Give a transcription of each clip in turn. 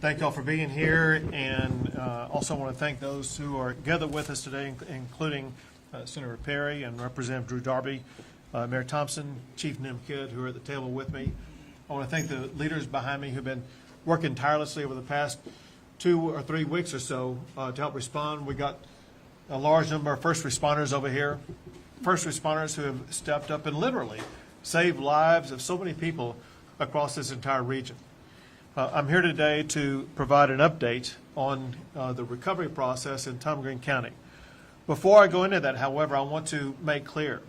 Thank y'all for being here, and also want to thank those who are gathered with us today, including Senator Perry and Representative Drew Darby, Mayor Thompson, Chief Nim Kidd, who are at the table with me. I want to thank the leaders behind me who've been working tirelessly over the past 2 or 3 weeks or so to help respond. We got a large number of first responders over here, first responders who have stepped up and literally saved lives of so many people across this entire region. I'm here today to provide an update on the recovery process in Tom Green County. Before I go into that, however, I want to make clear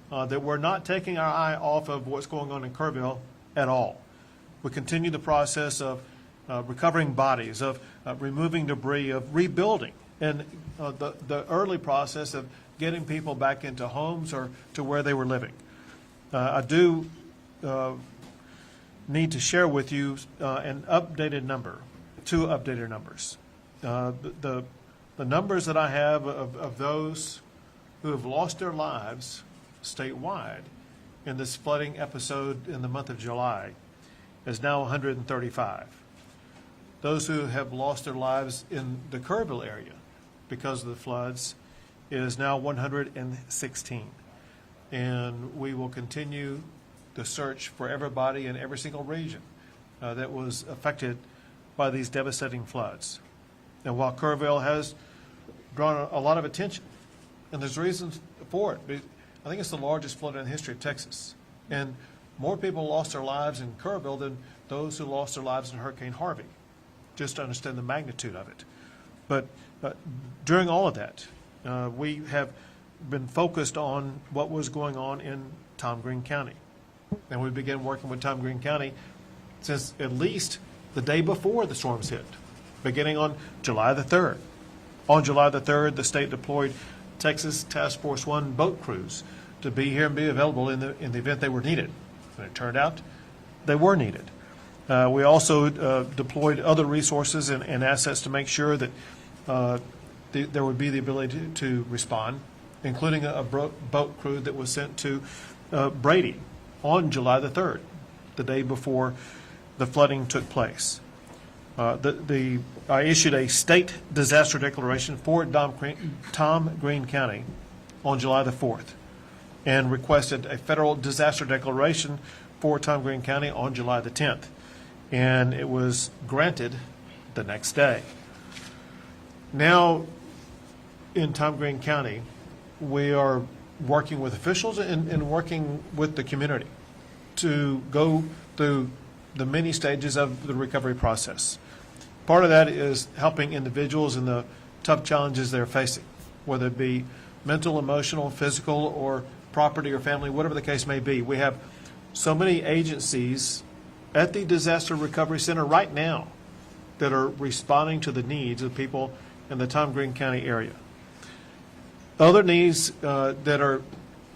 that we're not taking our eye off of what's going on in Kerrville at all. We continue the process of recovering bodies, of removing debris, of rebuilding, and the early process of getting people back into homes or to where they were living. I do need to share with you an updated number, 2 updated numbers. The numbers that I have of those who have lost their lives statewide in this flooding episode in the month of July is now 135. Those who have lost their lives in the Kerrville area because of the floods is now 116. And we will continue the search for everybody in every single region that was affected by these devastating floods. And while Kerrville has drawn a lot of attention, and there's reasons for it, I think it's the largest flood in the history of Texas. And more people lost their lives in Kerrville than those who lost their lives in Hurricane Harvey, just to understand the magnitude of it. But during all of that, we have been focused on what was going on in Tom Green County. And we began working with Tom Green County since at least the day before the storms hit, beginning on July the 3rd. On July the 3rd, the state deployed Texas Task Force 1 boat crews to be here and be available in the event they were needed. And it turned out they were needed. We also deployed other resources and assets to make sure that there would be the ability to respond, including a boat crew that was sent to Brady on July the 3rd, the day before the flooding took place. I issued a state disaster declaration for Tom Green County on July the 4th and requested a federal disaster declaration for Tom Green County on July the 10th. And it was granted the next day. Now, in Tom Green County, we are working with officials and working with the community to go through the many stages of the recovery process. Part of that is helping individuals in the tough challenges they're facing, whether it be mental, emotional, physical, or property or family, whatever the case may be. We have so many agencies at the Disaster Recovery Center right now that are responding to the needs of people in the Tom Green County area. Other needs that are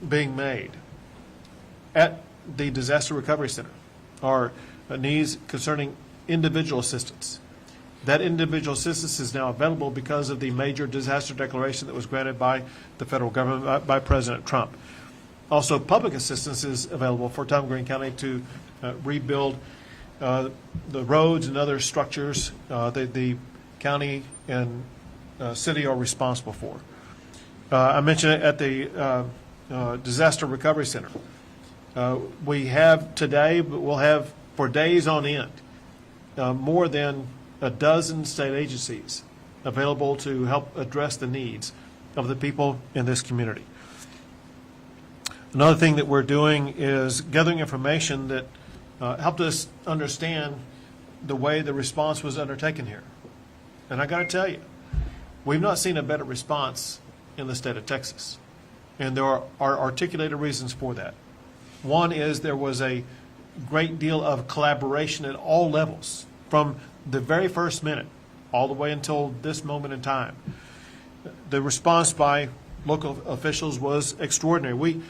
being made at the Disaster Recovery Center are needs concerning individual assistance. That individual assistance is now available because of the major disaster declaration that was granted by the federal government, by President Trump. Also, public assistance is available for Tom Green County to rebuild the roads and other structures that the county and city are responsible for. I mentioned it at the Disaster Recovery Center. We have today, but we'll have for days on end, more than a dozen state agencies available to help address the needs of the people in this community. Another thing that we're doing is gathering information that helped us understand the way the response was undertaken here. And I got to tell you, we've not seen a better response in the state of Texas. And there are articulated reasons for that. One is there was a great deal of collaboration at all levels, from the very first minute all the way until this moment in time. The response by local officials was extraordinary. We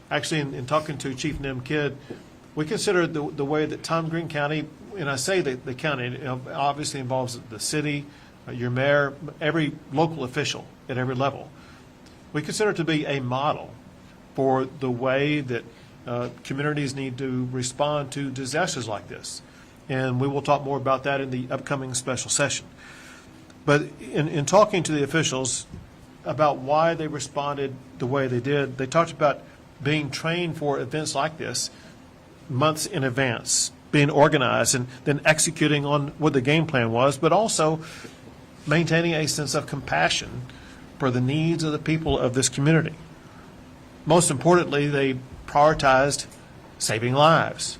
actually, in talking to Chief Nim Kidd, we consider the way that Tom Green County, and I say the county, it obviously involves the city, your mayor, every local official at every level. We consider it to be a model for the way that communities need to respond to disasters like this. and we will talk more about that in the upcoming special session. But in talking to the officials about why they responded the way they did, they talked about being trained for events like this months in advance, being organized and then executing on what the game plan was, but also maintaining a sense of compassion for the needs of the people of this community. Most importantly, they prioritized saving lives.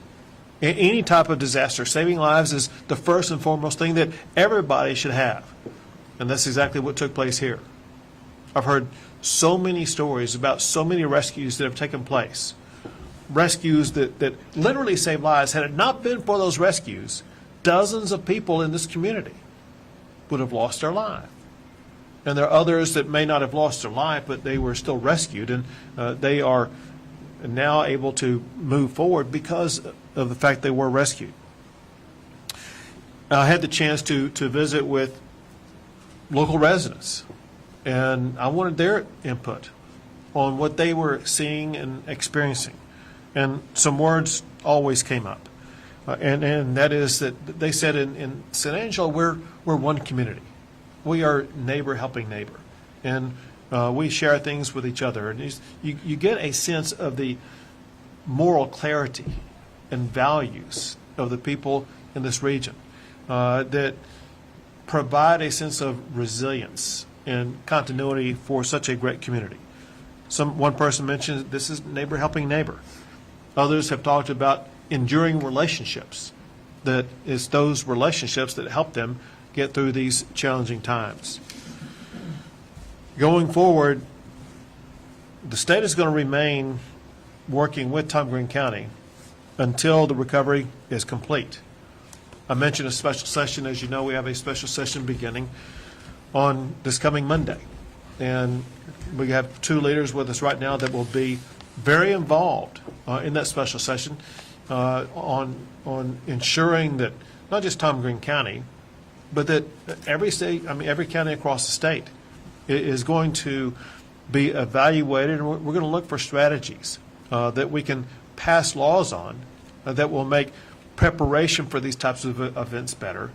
In any type of disaster, saving lives is the first and foremost thing that everybody should have. And that's exactly what took place here. I've heard so many stories about so many rescues that have taken place. Rescues that literally saved lives. Had it not been for those rescues, dozens of people in this community would have lost their life. And there are others that may not have lost their life, but they were still rescued, and they are now able to move forward because of the fact they were rescued. I had the chance to visit with local residents, and I wanted their input on what they were seeing and experiencing. And some words always came up, and that is that they said in San Angelo, we're one community. We are neighbor helping neighbor, and we share things with each other. And you get a sense of the moral clarity and values of the people in this region that provide a sense of resilience and continuity for such a great community. One person mentioned this is neighbor helping neighbor. Others have talked about enduring relationships, that it's those relationships that help them get through these challenging times. Going forward, the state is going to remain working with Tom Green County until the recovery is complete. I mentioned a special session. As you know, we have a special session beginning on this coming Monday. And we have two leaders with us right now that will be very involved in that special session on ensuring that not just Tom Green County, but that every state, every county across the state is going to be evaluated, and we're going to look for strategies that we can pass laws on that will make preparation for these types of events better,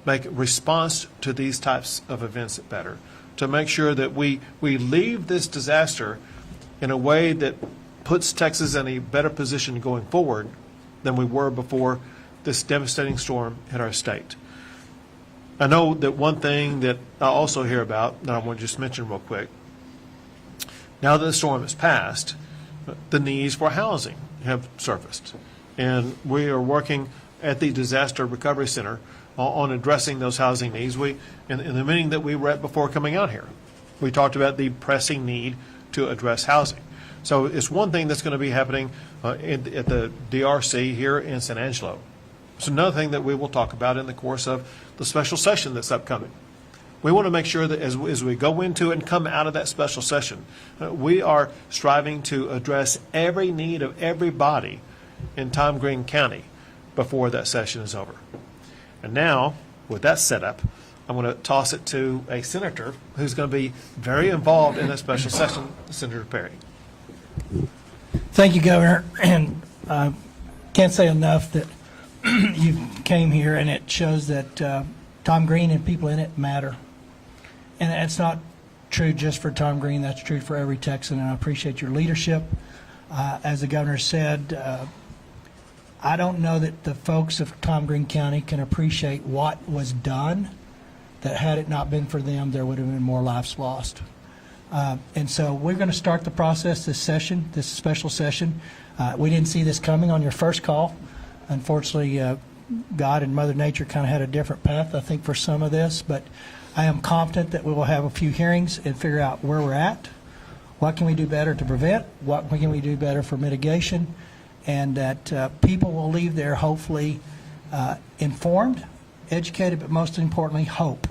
make response to these types of events better, to make sure that we leave this disaster in a way that puts Texas in a better position going forward than we were before this devastating storm hit our state. I know that one thing that I also hear about, that I want to just mention real quick, now that the storm has passed, the needs for housing have surfaced. And we are working at the Disaster Recovery Center on addressing those housing needs. In the meeting that we were at before coming out here, we talked about the pressing need to address housing. So it's one thing that's going to be happening at the DRC here in San Angelo. It's another thing that we will talk about in the course of the special session that's upcoming. We want to make sure that as we go into and come out of that special session, we are striving to address every need of everybody in Tom Green County before that session is over. And now, with that set up, I'm going to toss it to a senator who's going to be very involved in that special session, Senator Perry. Thank you, Governor. And can't say enough that you came here, and it shows that Tom Green and people in it matter. And that's not true just for Tom Green. That's true for every Texan, and I appreciate your leadership. As the governor said, I don't know that the folks of Tom Green County can appreciate what was done, that had it not been for them, there would have been more lives lost. And so we're going to start the process this session, this special session. We didn't see this coming on your first call. Unfortunately, God and Mother Nature kind of had a different path, I think, for some of this. But I am confident that we will have a few hearings and figure out where we're at, what can we do better to prevent, what can we do better for mitigation, and that people will leave there hopefully informed, educated, but most importantly, hope.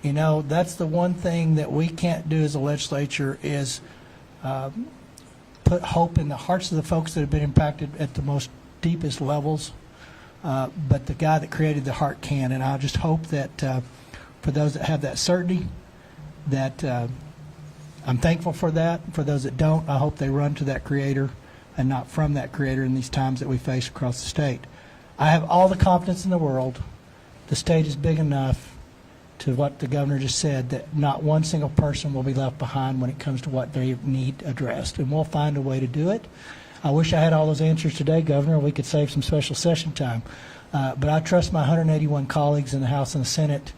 You know, that's the one thing that we can't do as a legislature is put hope in the hearts of the folks that have been impacted at the most deepest levels. But the guy that created the heart can. And I just hope that for those that have that certainty, that I'm thankful for that. For those that don't, I hope they run to that creator and not from that creator in these times that we face across the state. I have all the confidence in the world. The state is big enough, to what the governor just said, that not one single person will be left behind when it comes to what they need addressed. And we'll find a way to do it. I wish I had all those answers today, Governor. We could save some special session time. But I trust my 181 colleagues in the House and the Senate.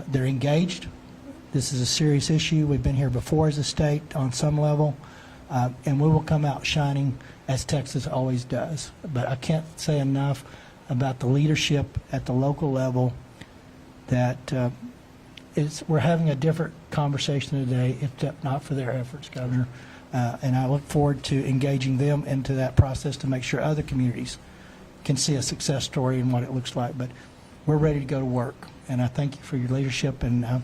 They're engaged. This is a serious issue. We've been here before as a state on some level. And we will come out shining, as Texas always does. But I can't say enough about the leadership at the local level that we're having a different conversation today, if not for their efforts, Governor. And I look forward to engaging them into that process to make sure other communities can see a success story and what it looks like. But we're ready to go to work. And I thank you for your leadership and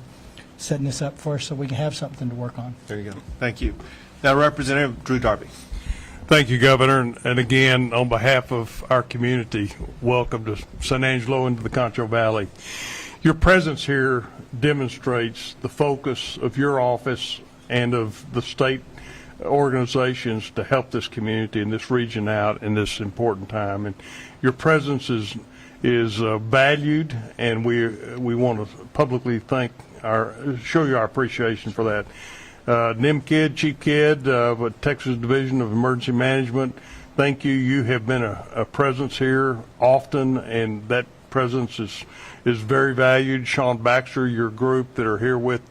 setting this up for us so we can have something to work on. There you go. Thank you. Now, Representative Drew Darby. Thank you, Governor. And again, on behalf of our community, welcome to San Angelo and to the Concho Valley. Your presence here demonstrates the focus of your office and of the state organizations to help this community and this region out in this important time. And your presence is valued, and we want to publicly show you our appreciation for that. NIM Kid, Chief Kid, Texas Division of Emergency Management, thank you. You have been a presence here often, and that presence is very valued. Sean Baxter, your group that are here with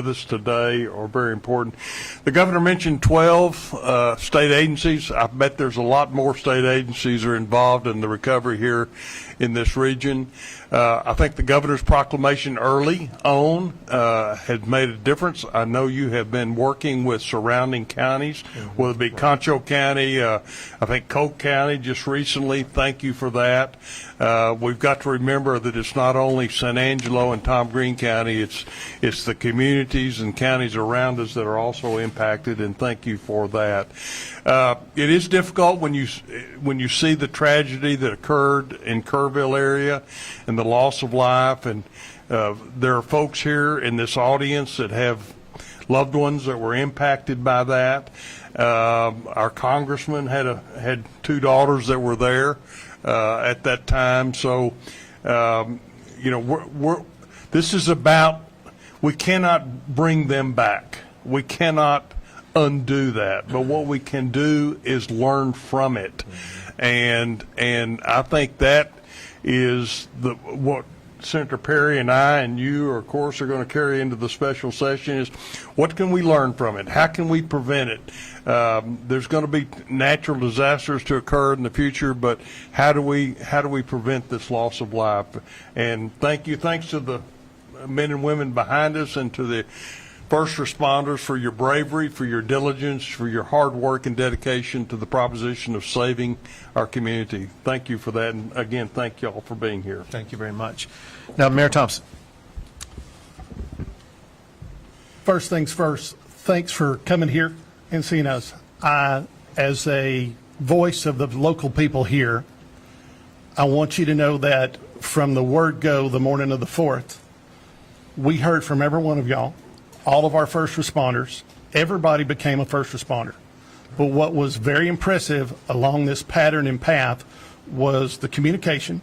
us today are very important. The governor mentioned 12 state agencies. I bet there's a lot more state agencies are involved in the recovery here in this region. I think the governor's proclamation early on has made a difference. I know you have been working with surrounding counties, whether it be Concho County, I think Coke County just recently. Thank you for that. We've got to remember that it's not only San Angelo and Tom Green County, it's the communities and counties around us that are also impacted, and thank you for that. It is difficult when you see the tragedy that occurred in Kerrville area and the loss of life, and there are folks here in this audience that have loved ones that were impacted by that. Our congressman had two daughters that were there at that time, so this is about, we cannot bring them back. We cannot undo that, but what we can do is learn from it. And I think that is what Senator Perry and I and you, of course, are going to carry into the special session is what can we learn from it? How can we prevent it? There's going to be natural disasters to occur in the future, but how do we prevent this loss of life? And thanks to the men and women behind us and to the first responders for your bravery, for your diligence, for your hard work and dedication to the proposition of saving our community. Thank you for that. And again, thank you all for being here. Thank you very much. Now, Mayor Thompson. First things first, thanks for coming here and seeing us. As a voice of the local people here, I want you to know that from the word go the morning of the 4th, we heard from every one of y'all, all of our first responders. Everybody became a first responder. But what was very impressive along this pattern and path was the communication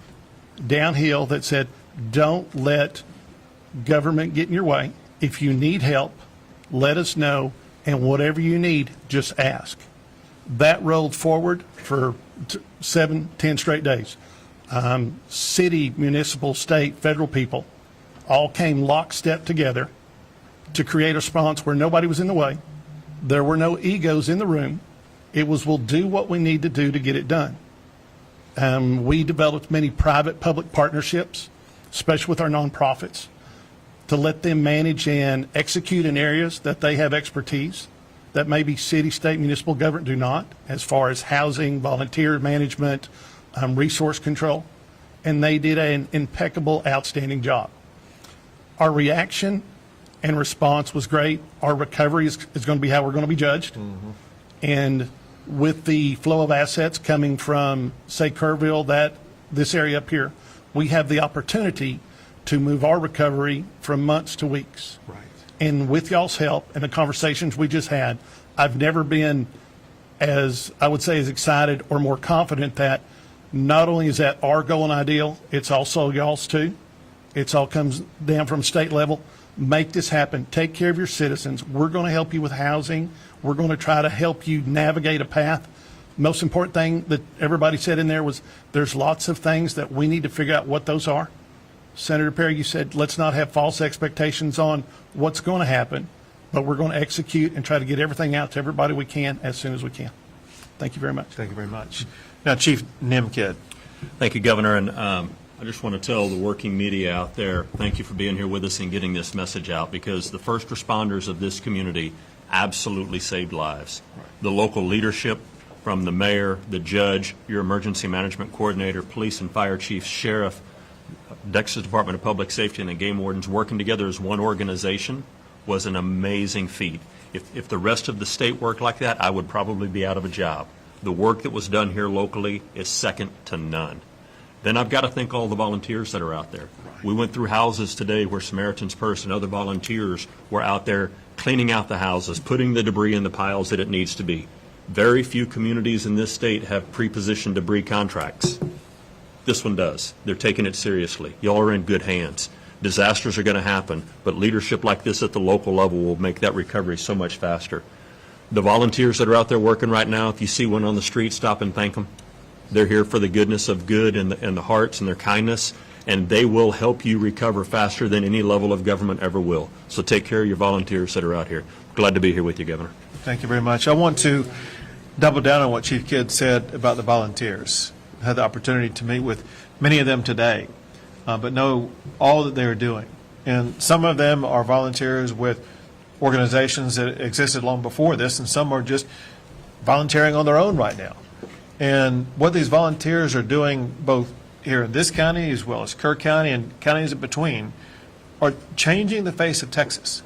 downhill that said, don't let government get in your way. If you need help, let us know, and whatever you need, just ask. That rolled forward for 7-10 straight days. City, municipal, state, federal people all came lockstep together to create a response where nobody was in the way. There were no egos in the room. It was, we'll do what we need to do to get it done. We developed many private-public partnerships, especially with our nonprofits, to let them manage and execute in areas that they have expertise that maybe city, state, municipal government do not, as far as housing, volunteer management, resource control. And they did an impeccable, outstanding job. Our reaction and response was great. Our recovery is going to be how we're going to be judged. And with the flow of assets coming from, say, Kerrville, this area up here, we have the opportunity to move our recovery from months to weeks. Right. And with y'all's help and the conversations we just had, I've never been as excited or more confident that Not only is that our goal and ideal, it's also y'all's too. It's all comes down from state level. Make this happen. Take care of your citizens. We're going to help you with housing. We're going to try to help you navigate a path. Most important thing that everybody said in there was there's lots of things that we need to figure out what those are. Senator Perry, you said let's not have false expectations on what's going to happen, but we're going to execute and try to get everything out to everybody we can as soon as we can. Thank you very much. Thank you very much. Now, Chief Nimkid. Thank you, Governor. And I just want to tell the working media out there, thank you for being here with us and getting this message out, because the first responders of this community absolutely saved lives. The local leadership, from the mayor, the judge, your emergency management coordinator, police and fire chiefs, sheriff, Texas Department of Public Safety, and the game wardens working together as one organization was an amazing feat. If the rest of the state worked like that, I would probably be out of a job. The work that was done here locally is second to none. Then I've got to thank all the volunteers that are out there. We went through houses today where Samaritan's Purse and other volunteers were out there cleaning out the houses, putting the debris in the piles that it needs to be. Very few communities in this state have pre-positioned debris contracts. This one does. They're taking it seriously. Y'all are in good hands. Disasters are going to happen, but leadership like this at the local level will make that recovery so much faster. The volunteers that are out there working right now, if you see one on the street, stop and thank them. They're here for the goodness of good and the hearts and their kindness, and they will help you recover faster than any level of government ever will. So take care of your volunteers that are out here. Glad to be here with you, Governor. Thank you very much. I want to double down on what Chief Kidd said about the volunteers. I had the opportunity to meet with many of them today, but know all that they are doing. And some of them are volunteers with organizations that existed long before this, and some are just volunteering on their own right now. And what these volunteers are doing, both here in this county as well as Kerr County and counties in between, are changing the face of Texas.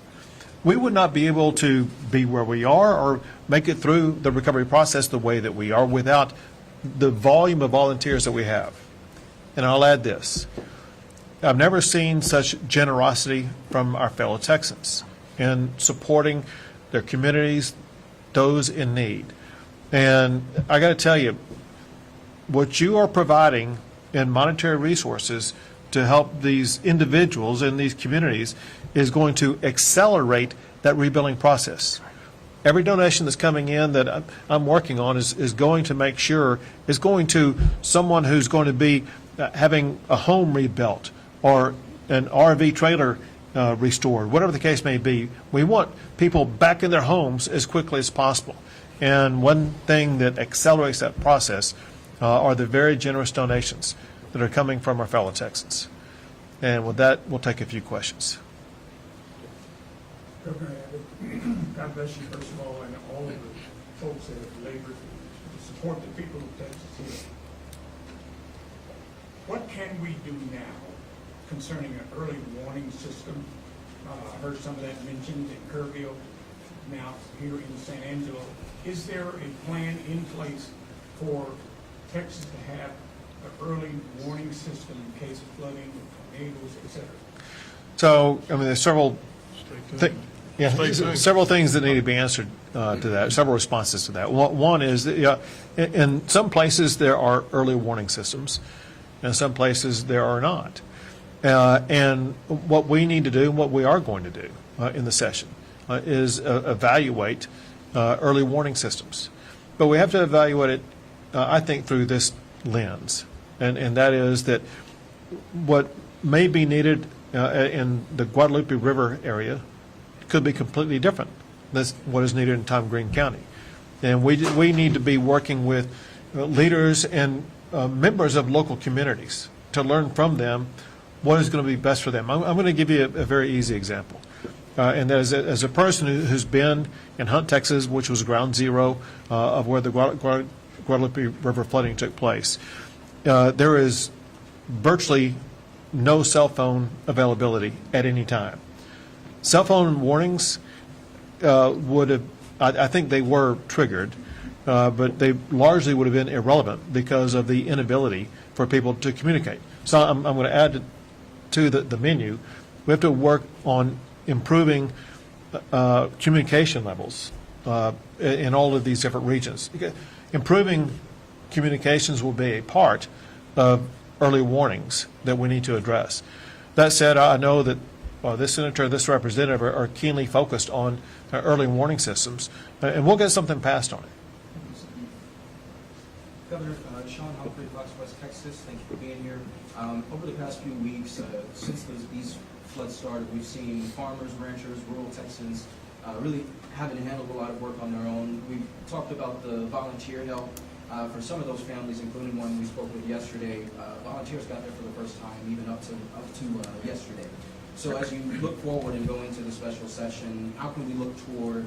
We would not be able to be where we are or make it through the recovery process the way that we are without the volume of volunteers that we have. And I'll add this. I've never seen such generosity from our fellow Texans in supporting their communities, those in need. And I got to tell you, what you are providing in monetary resources to help these individuals in these communities is going to accelerate that rebuilding process. Every donation that's coming in that I'm working on is going to make sure is going to someone who's going to be having a home rebuilt or an RV trailer restored, whatever the case may be. We want people back in their homes as quickly as possible. And one thing that accelerates that process are the very generous donations that are coming from our fellow Texans. And with that, we'll take a few questions. Governor Abbott, God bless you, first of all, and all of the folks that have labored to support the people of Texas here. What can we do now concerning an early warning system? I heard some of that mentioned in Kerrville, now here in San Angelo. Is there a plan in place for Texas to have an early warning system in case of flooding, tornadoes, et cetera? So, I mean, there's several several things that need to be answered to that, several responses to that. One is that in some places there are early warning systems, in some places there are not. And what we need to do, what we are going to do in the session, is evaluate early warning systems. But we have to evaluate it, I think, through this lens. And that is that what may be needed in the Guadalupe River area could be completely different than what is needed in Tom Green County. And we need to be working with leaders and members of local communities to learn from them what is going to be best for them. I'm going to give you a very easy example. And that is, as a person who's been in Hunt, Texas, which was ground zero of where the Guadalupe River flooding took place, there is virtually no cell phone availability at any time. Cell phone warnings would have, I think they were triggered, but they largely would have been irrelevant because of the inability for people to communicate. So I'm going to add to the menu. We have to work on improving communication levels in all of these different regions. Improving communications will be a part of early warnings that we need to address. That said, I know that this senator, this representative are keenly focused on early warning systems, and we'll get something passed on it. Governor, Sean Humphrey, Fox West, Texas, thank you for being here. Over the past few weeks, since these floods started, we've seen farmers, ranchers, rural Texans really having to handle a lot of work on their own. We've talked about the volunteer help for some of those families, including one we spoke with yesterday. Volunteers got there for the first time, even up to yesterday. So as you look forward and go into the special session, how can we look toward,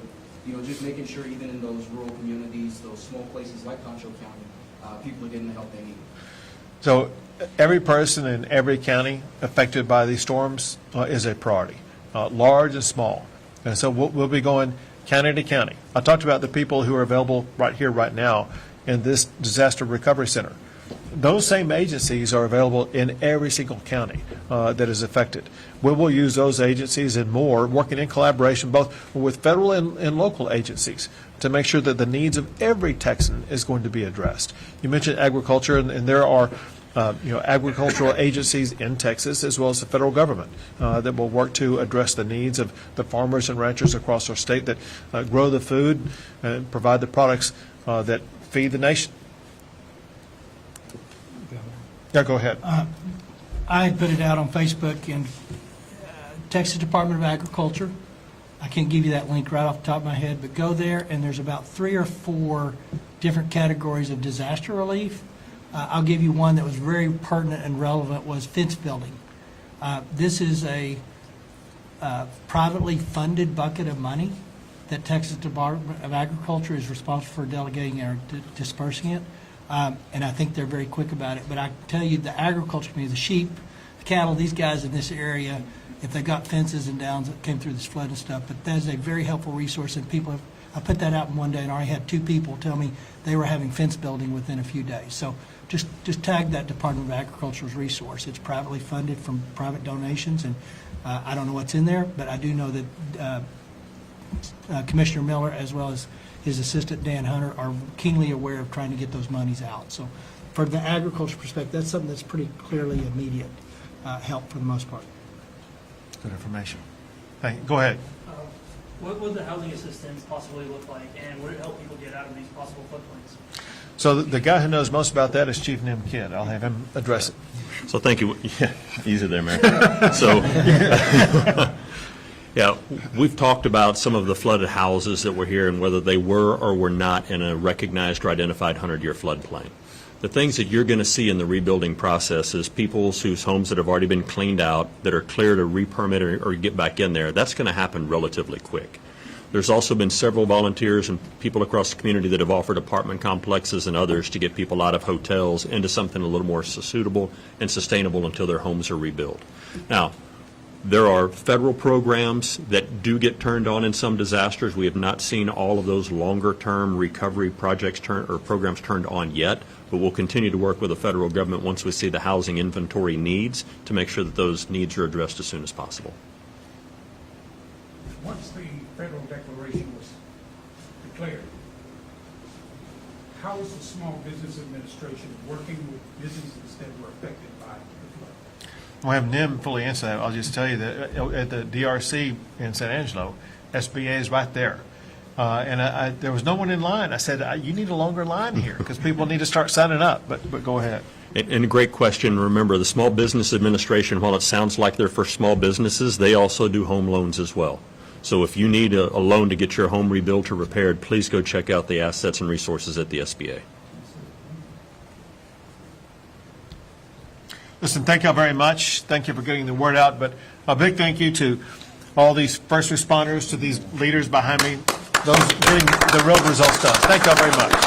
just making sure even in those rural communities, those small places like Concho County, people are getting the help they need? So every person in every county affected by these storms is a priority, large and small. And so we'll be going county to county. I talked about the people who are available right here, right now in this disaster recovery center. Those same agencies are available in every single county that is affected. We will use those agencies and more, working in collaboration both with federal and local agencies to make sure that the needs of every Texan is going to be addressed. You mentioned agriculture, and there are agricultural agencies in Texas as well as the federal government that will work to address the needs of the farmers and ranchers across our state that grow the food and provide the products that feed the nation. Yeah, go ahead. I had put it out on Facebook, and Texas Department of Agriculture, I can't give you that link right off the top of my head, but go there, and there's about 3 or 4 different categories of disaster relief. I'll give you one that was very pertinent and relevant, was fence building. This is a privately funded bucket of money that Texas Department of Agriculture is responsible for delegating or dispersing it. And I think they're very quick about it. But I can tell you, the agriculture community, the sheep, the cattle, these guys in this area, if they got fences and downs that came through this flood and stuff, but that is a very helpful resource. And people have, I put that out in one day, and I already had 2 people tell me they were having fence building within a few days. So just tag that Department of Agriculture's resource. It's privately funded from private donations, and I don't know what's in there, but I do know that Commissioner Miller, as well as his assistant Dan Hunter, are keenly aware of trying to get those monies out. So for the agriculture perspective, that's something that's pretty clearly immediate help for the most part. Good information. Hey, go ahead. What would the housing assistance possibly look like, and would it help people get out of these possible floodplains? So the guy who knows most about that is Chief Nim Kidd. I'll have him address it. So thank you. Yeah, easy there, Mayor. So, yeah, we've talked about some of the flooded houses that were here and whether they were or were not in a recognized or identified 100-year floodplain. The things that you're going to see in the rebuilding process is people whose homes that have already been cleaned out, that are clear to re-permit or get back in there. That's going to happen relatively quick. There's also been several volunteers and people across the community that have offered apartment complexes and others to get people out of hotels into something a little more suitable and sustainable until their homes are rebuilt. Now, there are federal programs that do get turned on in some disasters. We have not seen all of those longer-term recovery projects programs turned on yet, but we'll continue to work with the federal government once we see the housing inventory needs to make sure that those needs are addressed as soon as possible. Once the federal declaration was declared, how is the Small Business Administration working with businesses that were affected by the flood? We'll have Nim fully answer that. I'll just tell you that at the DRC in San Angelo, SBA is right there. And there was no one in line. I said, you need a longer line here because people need to start signing up. But go ahead. And a great question. Remember, the Small Business Administration, while it sounds like they're for small businesses, they also do home loans as well. So if you need a loan to get your home rebuilt or repaired, please go check out the assets and resources at the SBA. Listen, thank y'all very much. Thank you for getting the word out. But a big thank you to all these first responders, to these leaders behind me, those getting the real results done. Thank y'all very much.